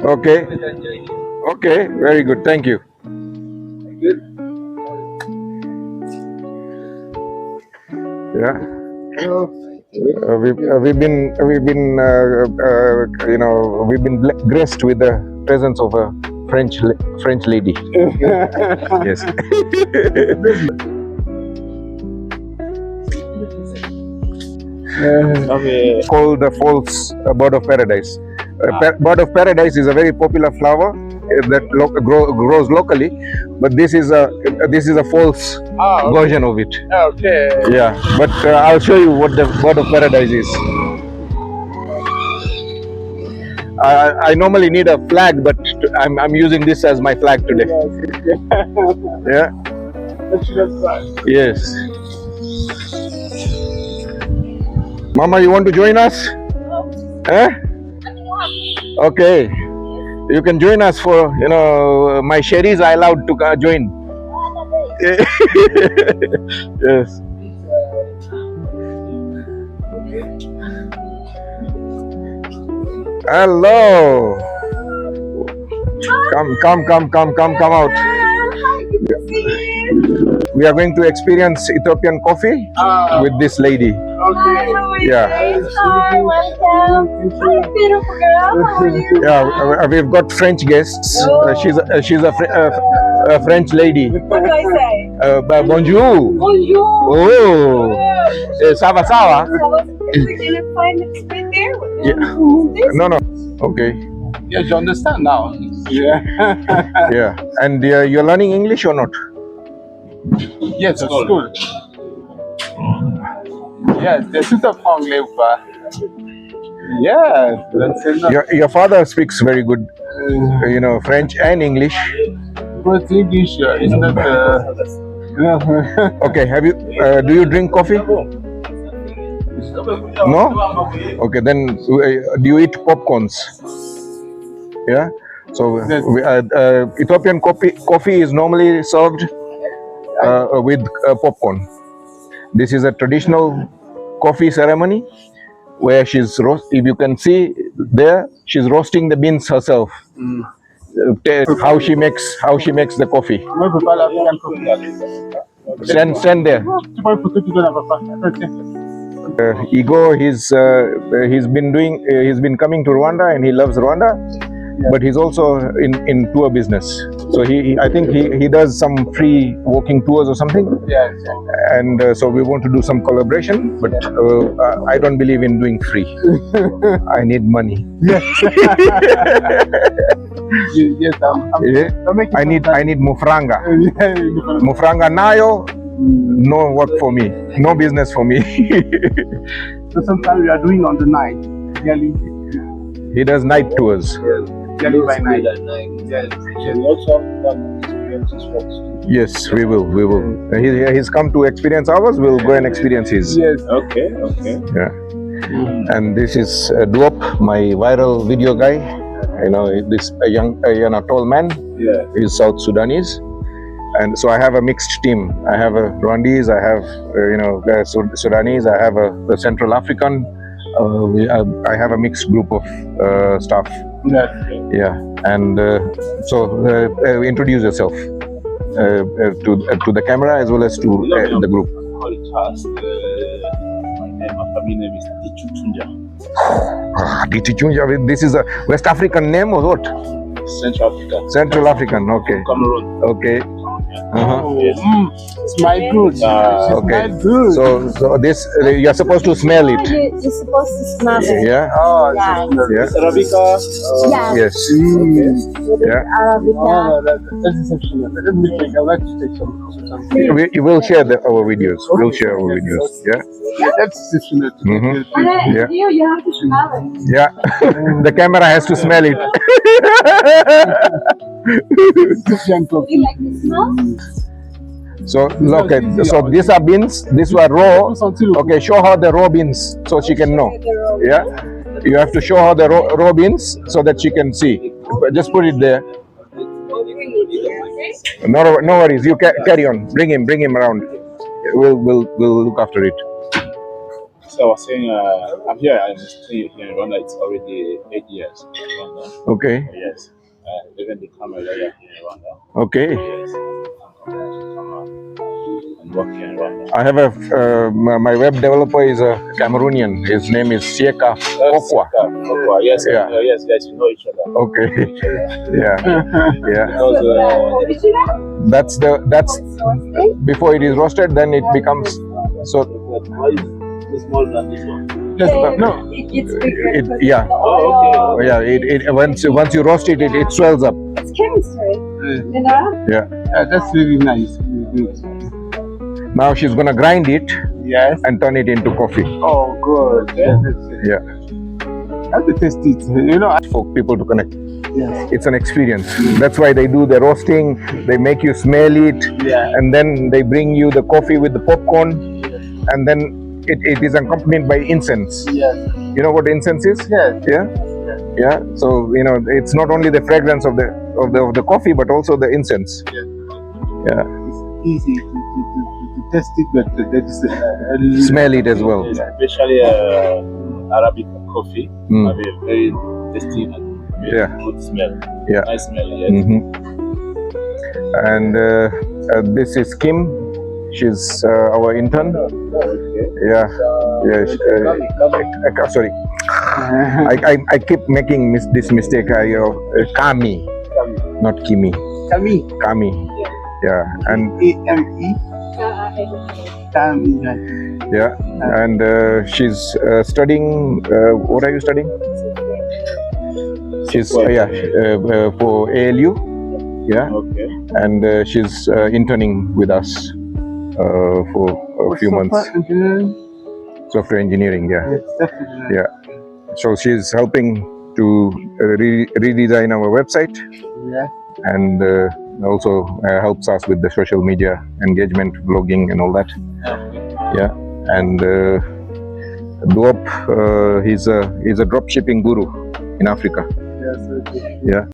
Okay. Okay. Very good. Thank you. Yeah. We've been graced with the presence of a French lady. Yes. Called the false bird of paradise. Bird of paradise is a very popular flower that grows locally, but this is a false version of it. Okay. Yeah, but I'll show you what the bird of paradise is. I normally need a flag, but I'm using this as my flag today. Yeah. Yes. Mama, you want to join us? Eh? Okay. You can join us for, my sherries are allowed to join. Yes. Hello. Come out. We are going to experience Ethiopian coffee with this lady. Okay. Yeah. Hi, welcome. Hi, beautiful girl. How are you? Yeah, we've got French guests. She's a French lady. What do I say? Bonjour. Bonjour. Oh, ça va, ça va? Is it gonna find it right there? Yeah. This? No. Okay. Yes, you understand now. Yeah. Yeah. And you're learning English or not? Yes, it's good. Yes, this is a fun live. Yes, that's enough. Your father speaks very good, French and English. But English is not. Okay. Do you drink coffee? No? Okay, then do you eat popcorns? Yeah? So Ethiopian coffee is normally served with popcorn. This is a traditional coffee ceremony where if you can see there, she's roasting the beans herself. How she makes the coffee. Stand there. Igor, he's been coming to Rwanda and he loves Rwanda, but he's also in tour business. So I think he does some free walking tours or something. Yes. And so we want to do some collaboration, but I don't believe in doing free. I need money. Yes. Yes. I need mufranga. Mufranga nayo. No work for me, no business for me. So sometimes we are doing on the night. He does night tours. Yearly by night. Yes, we will. He's come to experience ours. We'll go and experience his. Yes. Okay. Yeah. And this is Duop, my viral video guy. This a tall man. Yeah. He's South Sudanese. And so I have a mixed team. I have a Rwandese, I have Sudanese, I have a Central African. I have a mixed group of staff. Yeah, and so introduce yourself to the camera as well as to the group. My name is Tichutunja. Tichutunja. This is a West African name or what? Central Africa. Central African. Okay. Cameroon. Okay. Yes. It's my good. Okay. Good. So this you're supposed to smell it. You're supposed to smell it. Yeah. Oh, Yeah. Yeah. Arabica. Yeah. Yes. Yeah. Arabica. That's exceptional. Let me think. I'd like to take some. We will share our videos. We'll share our videos. Yeah. Yeah, that's exceptional. Yeah. You have to smell it. Yeah. The camera has to smell it. Do you like the smell? So these are beans. These were raw. Okay, show her the raw beans so she can know. Yeah. You have to show her the raw beans so that she can see. Just put it there. No worries. You carry on. Bring him around. We'll look after it. So I was saying, I'm here. I'm staying here in Rwanda. It's already 8 years in Rwanda. Okay. Yes. Even the camera here in Rwanda. Okay. Yes. And work here in Rwanda. I have my web developer is a Cameroonian. His name is Sieka Kokwa. Kokwa. Yes. Yeah. Yes. Yes. We know each other. Okay. Yeah. Yeah. Because That's before it is roasted, then it becomes so. why is this smaller than this one? No. It's bigger. It, because yeah. of the oil. Yeah. Once you roast it, it swells up. It's chemistry, you know? Yeah. That's really nice. Now she's gonna grind it Yes. and turn it into coffee. Oh, good. Yeah. Yeah. I have to test it. You know, For people to connect. yes. It's an experience. That's why they do the roasting. They make you smell it, Yeah. and then they bring you the coffee with the popcorn, and then it is accompanied by incense. Yes. You know what incense is? Yes. Yeah. Yeah. So it's not only the fragrance of the coffee, but also the incense. Yeah. It's easy to test it, but there is Smell it as well. Especially Arabic coffee. Mm. Have a very tasty and very Yeah. good smell. Yeah. Nice smell. Yes. And this is Kim. She's our intern. Okay. Yeah. Yeah. Sorry. I keep making this mistake. Kami, not Kimi. Kami. Kami. Yeah. And AME. Kami. yeah. And she's studying. What are you studying? She's for ALU. Yeah. Okay. And she's interning with us for a few months. Software engineering. Yeah. Yes, definitely. Yeah. So she's helping to redesign our website, Yeah. and also helps us with the social media engagement, blogging, and all that. Yeah. And Duop, he's a drop shipping guru in Africa. Yes, okay. Yeah.